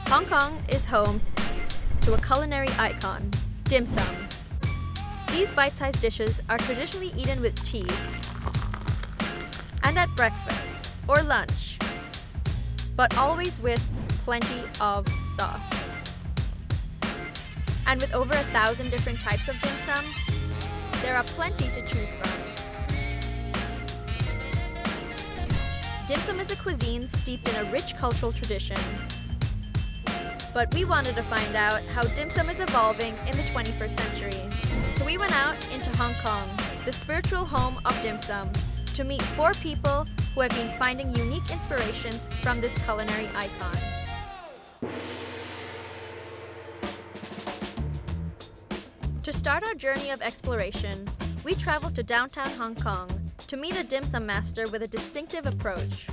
Hong Kong is home to a culinary icon, dim sum. These bite-sized dishes are traditionally eaten with tea and at breakfast or lunch, but always with plenty of sauce. And with over 1,000 different types of dim sum, there are plenty to choose from. Dim sum is a cuisine steeped in a rich cultural tradition. But we wanted to find out how dim sum is evolving in the 21st century. So we went out into Hong Kong, the spiritual home of dim sum, to meet 4 people who have been finding unique inspirations from this culinary icon. To start our journey of exploration, we traveled to downtown Hong Kong to meet a dim sum master with a distinctive approach.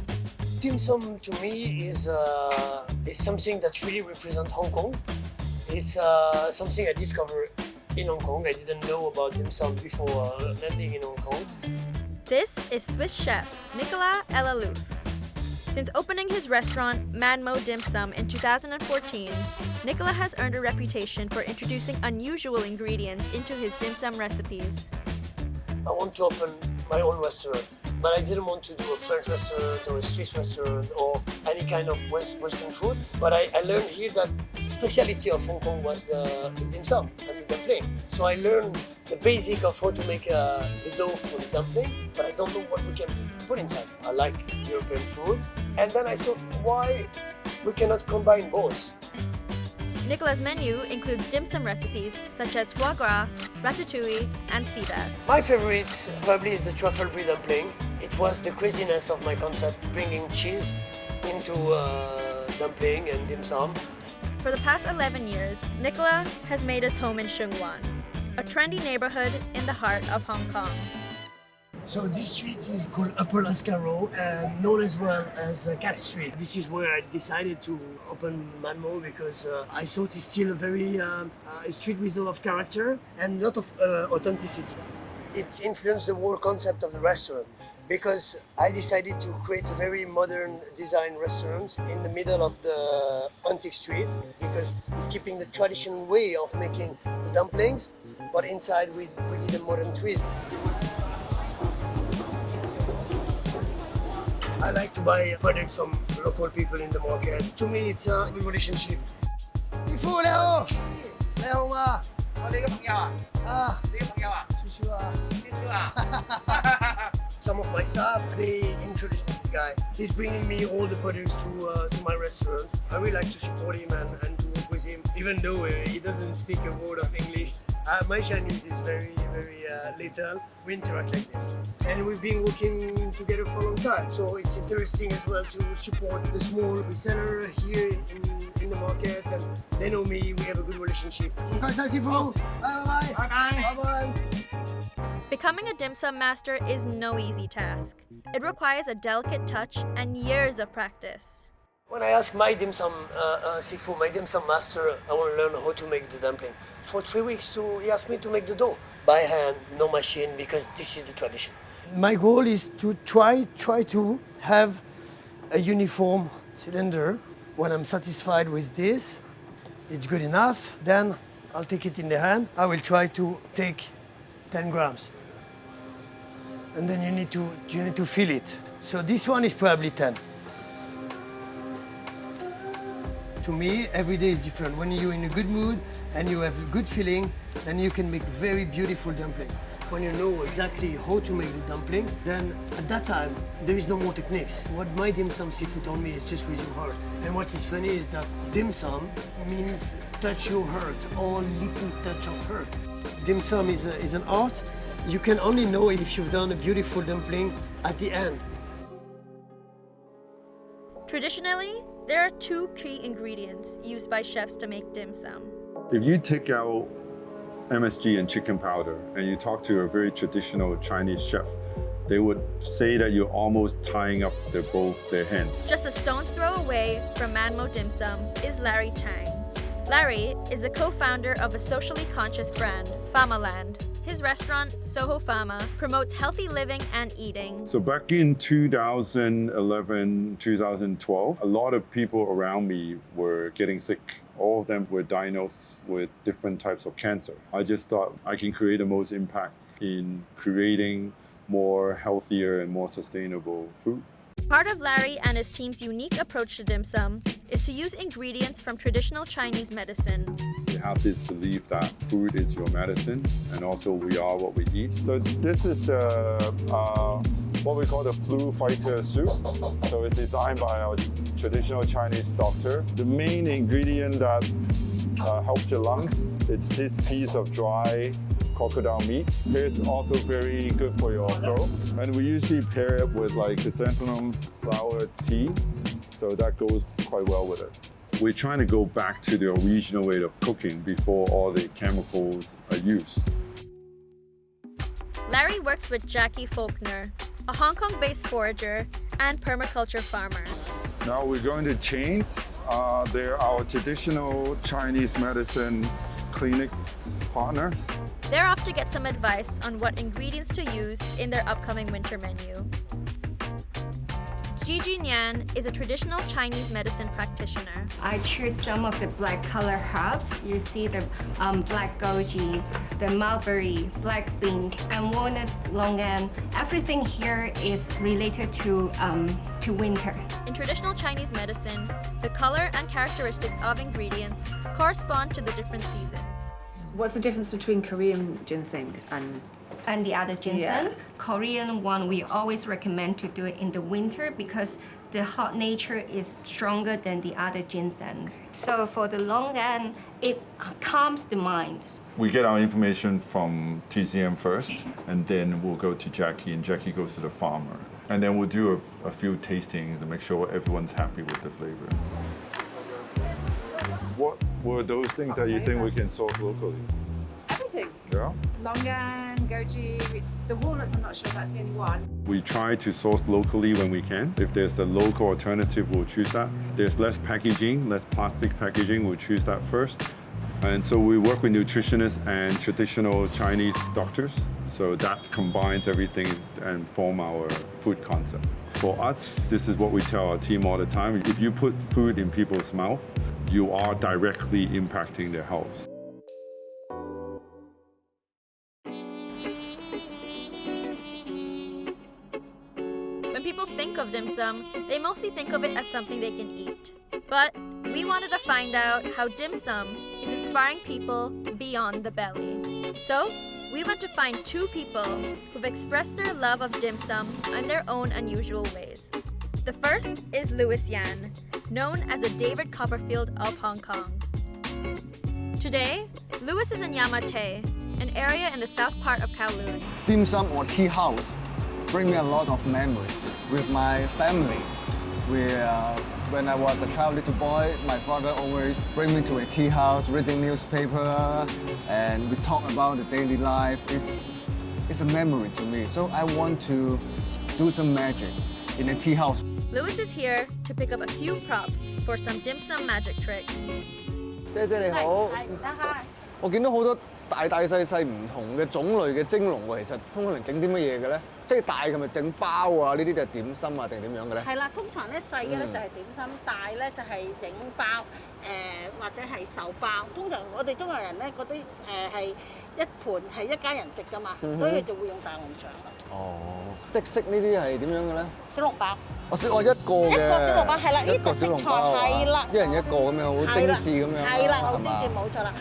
Dim sum to me is something that really represents Hong Kong. It's something I discovered in Hong Kong. I didn't know about dim sum before landing in Hong Kong. This is Swiss chef Nicolas Elalouf. Since opening his restaurant Manmo Dim Sum in 2014, Nicolas has earned a reputation for introducing unusual ingredients into his dim sum recipes. I want to open my own restaurant, but I didn't want to do a French restaurant or a Swiss restaurant or any kind of Western food. But I learned here that the specialty of Hong Kong was the dim sum and the dumpling. So I learned the basic of how to make the dough for the dumplings, but I don't know what we can put inside. I like European food. And then I thought, why we cannot combine both? Nicolas' menu includes dim sum recipes such as foie gras, ratatouille, and sea bass. My favorite probably is the truffle brie dumpling. It was the craziness of my concept, bringing cheese into dumpling and dim sum. For the past 11 years, Nicolas has made his home in Sheung Wan, a trendy neighborhood in the heart of Hong Kong. So this street is called Upper Lascaux and known as well as Cat Street. This is where I decided to open Manmo because I thought it's still a very a street with a lot of character and a lot of authenticity. It influenced the whole concept of the restaurant because I decided to create a very modern design restaurant in the middle of the antique street because it's keeping the traditional way of making the dumplings, but inside we did a modern twist. I like to buy products from local people in the market. To me, it's a good relationship. Sifu, Leo! Leo ma! Some of my staff, they introduced me to this guy. He's bringing me all the products to my restaurant. I really like to support him and to work with him, even though he doesn't speak a word of English. My Chinese is very little. We interact like this. And we've been working together for a long time. So it's interesting as well to support the small reseller here in the market. And they know me, we have a good relationship. Bye-bye. Bye-bye. Becoming a dim sum master is no easy task. It requires a delicate touch and years of practice. When I asked my dim sum Sifu, my dim sum master, I want to learn how to make the dumpling. For 3 weeks, he asked me to make the dough by hand, no machine, because this is the tradition. My goal is to try to have a uniform cylinder. When I'm satisfied with this, it's good enough. Then I'll take it in the hand. I will try to take 10 grams. And then you need to feel it. So this one is probably 10. To me, every day is different. When you're in a good mood and you have a good feeling, then you can make very beautiful dumplings. When you know exactly how to make the dumpling, then at that time, there is no more techniques. What my dim sum Sifu told me is just with your heart. And what is funny is that dim sum means touch your heart, or little touch of heart. Dim sum is an art. You can only know if you've done a beautiful dumpling at the end. Traditionally, there are 2 key ingredients used by chefs to make dim sum. If you take out MSG and chicken powder and you talk to a very traditional Chinese chef, they would say that you're almost tying up both their hands. Just a stone's throw away from Manmo Dim Sum is Larry Tang, Larry is the co-founder of a socially conscious brand, Famaland. His restaurant, Sohofama, promotes healthy living and eating. So back in 2011, 2012, a lot of people around me were getting sick. All of them were diagnosed with different types of cancer. I just thought I can create the most impact in creating more healthier and more sustainable food. Part of Larry and his team's unique approach to dim sum is to use ingredients from traditional Chinese medicine. We have this belief that food is your medicine, and also we are what we eat. So this is what we call the flu fighter soup. So it's designed by our traditional Chinese doctor. The main ingredient that helps your lungs, it's this piece of dry crocodile meat. It's also very good for your throat. And we usually pair it with like chrysanthemum flower tea. So that goes quite well with it. We're trying to go back to the original way of cooking before all the chemicals are used. Larry works with Jackie Faulkner, a Hong Kong-based forager and permaculture farmer. Now we're going to Chains. They're our traditional Chinese medicine clinic partners. They're off to get some advice on what ingredients to use in their upcoming winter menu. Gigi Nian is a traditional Chinese medicine practitioner. I choose some of the black color herbs. You see the black goji, the mulberry, black beans, and walnuts, longan. Everything here is related to winter. In traditional Chinese medicine, the color and characteristics of ingredients correspond to the different seasons. What's the difference between Korean ginseng and the other ginseng? Yeah. Korean one, we always recommend to do it in the winter because the hot nature is stronger than the other ginsengs. So for the longan, it calms the mind. We get our information from TCM first, and then we'll go to Jackie, and Jackie goes to the farmer. And then we'll do a few tastings and make sure everyone's happy with the flavor. What were those things that you think we can source locally? everything? Yeah. Longan, goji, the walnuts, I'm not sure that's the only one. We try to source locally when we can. If there's a local alternative, we'll choose that. There's less packaging, less plastic packaging, we'll choose that first. And so we work with nutritionists and traditional Chinese doctors. So that combines everything and form our food concept. For us, this is what we tell our team all the time. If you put food in people's mouth, you are directly impacting their health. When people think of dim sum, they mostly think of it as something they can eat. But we wanted to find out how dim sum is inspiring people beyond the belly. So we went to find two people who've expressed their love of dim sum in their own unusual ways. The first is Louis Yan, known as the David Copperfield of Hong Kong. Today, Louis is in Yamate, an area in the south part of Kowloon. Dim sum or tea house bring me a lot of memories with my family. When I was a child, little boy, my father always bring me to a tea house, reading newspaper, and we talk about the daily life. It's a memory to me, so I want to do some magic in a tea house. Louis is here to pick up a few props for some dim sum magic tricks. 姐姐你好，我見到好多大大細細唔同嘅種類嘅蒸籠喎，其實通常整啲乜嘢嘅咧？即係大係咪整包啊？呢啲就係點心啊，定點樣嘅咧？係啦，通常咧細嘅咧就係點心，大咧就係整包，或者係手包。通常我哋中國人咧嗰啲係一盤係一家人食㗎嘛，所以就會用大籠腸啦。哦，即係識呢啲係點樣嘅咧？小籠包。我識我一個嘅。一個小籠包係啦，呢個食材係啦，一人一個咁樣，好精緻咁樣。係啦，好精緻，冇錯啦。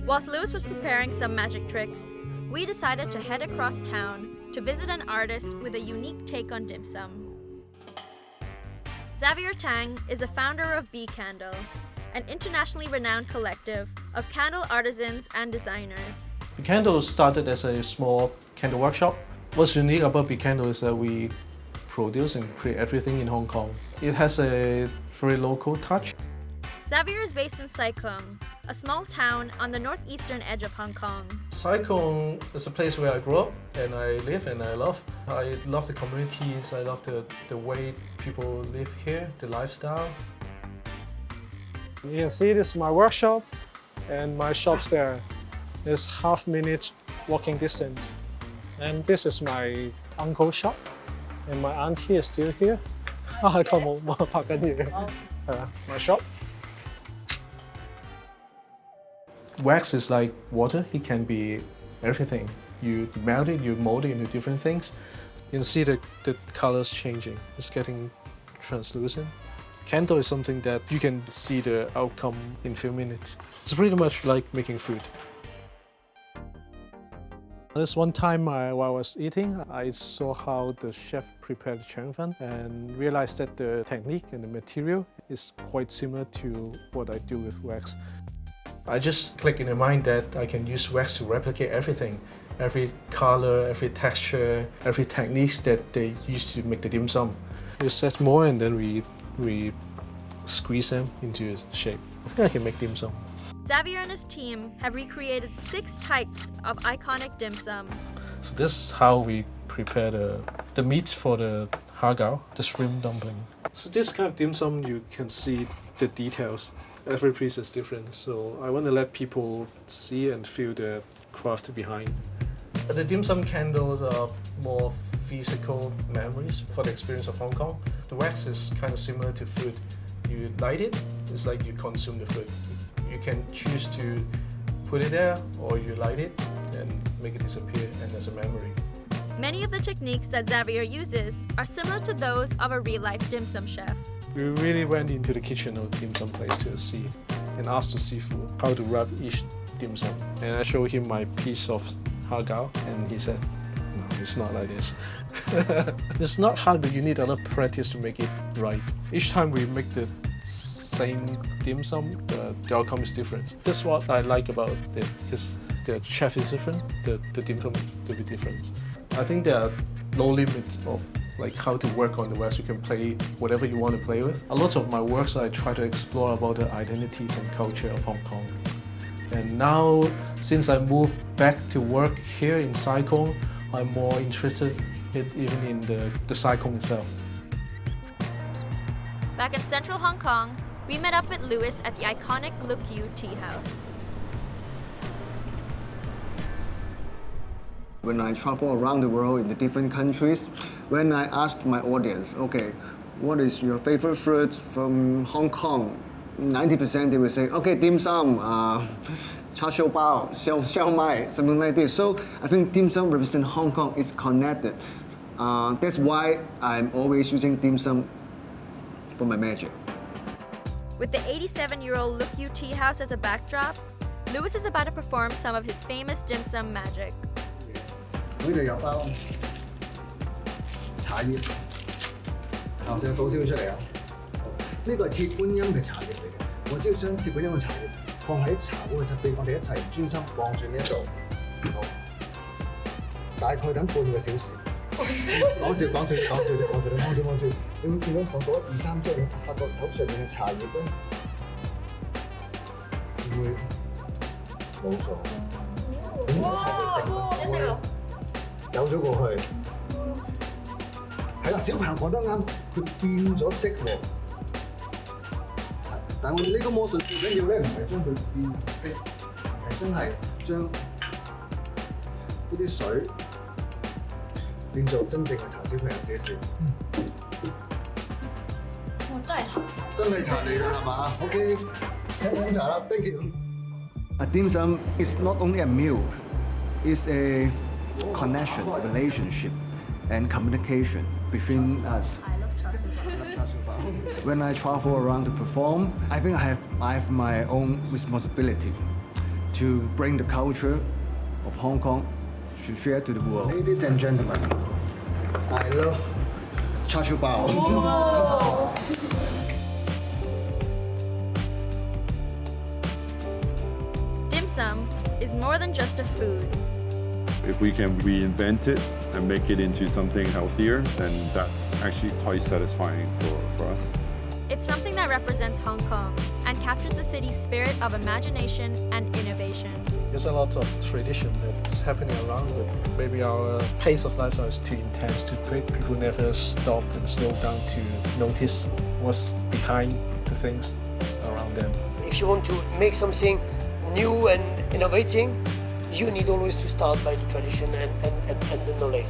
Whilst Louis was preparing some magic tricks, we decided to head across town to visit an artist with a unique take on dim sum. Xavier Tsang is the founder of BeCandle, an internationally renowned collective of candle artisans and designers. BeCandle started as a small candle workshop. What's unique about BeCandle is that we produce and create everything in Hong Kong. It has a very local touch. Xavier is based in Sai Kung, a small town on the northeastern edge of Hong Kong. Sai Kung is a place where I grew up and I live and I love. I love the communities, I love the way people live here, the lifestyle. You can see this is my workshop and my shop's there. It's half-minute walking distance. And this is my uncle's shop and my auntie is still here. My shop. Wax is like water. It can be everything. You melt it, you mold it into different things. You can see the colors changing. It's getting translucent. Candle is something that you can see the outcome in a few minutes. It's pretty much like making food. There's one time while I was eating, I saw how the chef prepared changfan and realized that the technique and the material is quite similar to what I do with wax. I just click in the mind that I can use wax to replicate everything. Every color, every texture, every techniques that they used to make the dim sum. We set more and then we squeeze them into shape. I think I can make dim sum. Xavier and his team have recreated 6 types of iconic dim sum. So this is how we prepare the meat for the hagao, the shrimp dumpling. So this kind of dim sum, you can see the details. Every piece is different, so I want to let people see and feel the craft behind. The dim sum candles are more physical memories for the experience of Hong Kong. The wax is kind of similar to food. You light it, it's like you consume the food. You can choose to put it there or you light it and make it disappear and as a memory. Many of the techniques that Xavier uses are similar to those of a real-life dim sum chef. We really went into the kitchen of dim sum place to see and asked the seafood how to wrap each dim sum. And I showed him my piece of hagao and he said, no, it's not like this. It's not hard, but you need a lot of practice to make it right. Each time we make the same dim sum, the outcome is different. That's what I like about it, because the chef is different, the dim sum will be different. I think there are no limits of like how to work on the wax. You can play whatever you want to play with. A lot of my works I try to explore about the identities and culture of Hong Kong. And now, since I moved back to work here in Sai Kung, I'm more interested even in the Sai Kung itself. Back in central Hong Kong, we met up with Louis at the iconic Look You Tea House. When I travel around the world in the different countries, when I asked my audience, okay, what is your favorite fruit from Hong Kong? 90% they will say, okay, dim sum, char siu bao, xiao mai, something like this. So I think dim sum represents Hong Kong, is connected. That's why I'm always using dim sum for my magic. With the 87-year-old Look You Tea House as a backdrop, Louis is about to perform some of his famous dim sum magic. 呢度有包茶葉，頭先倒燒出嚟啊！呢個係鐵觀音嘅茶葉嚟嘅，我只要將鐵觀音嘅茶葉放喺茶壺嘅側邊，我哋一齊專心望住呢一度，好，大概等半個小時。講笑，你望住，你會見到我數1、2、3之後，你發覺手上面嘅茶葉咧會冇咗，點解茶葉成分就會走咗過去？係啦，小朋友講得啱，佢變咗色喎。但係我哋呢個魔術最緊要咧，唔係將佢變色，係真係將呢啲水變做真正嘅茶小朋友試一試。真係茶嚟㗎係嘛 ？OK， 飲茶啦 ，thank you。A dim sum is not only a meal, it's a connection, relationship, and communication between us. When I travel around to perform, I think I have my own responsibility to bring the culture of Hong Kong to share to the world. Ladies and gentlemen, I love char siu bao. Dim sum is more than just a food. If we can reinvent it and make it into something healthier, then that's actually quite satisfying for us. It's something that represents Hong Kong and captures the city's spirit of imagination and innovation. There's a lot of tradition that's happening around, but maybe our pace of lifestyle is too intense, too quick. People never stop and slow down to notice what's behind the things around them. if you want to make something new and innovating, you need always to start by the tradition and the knowledge.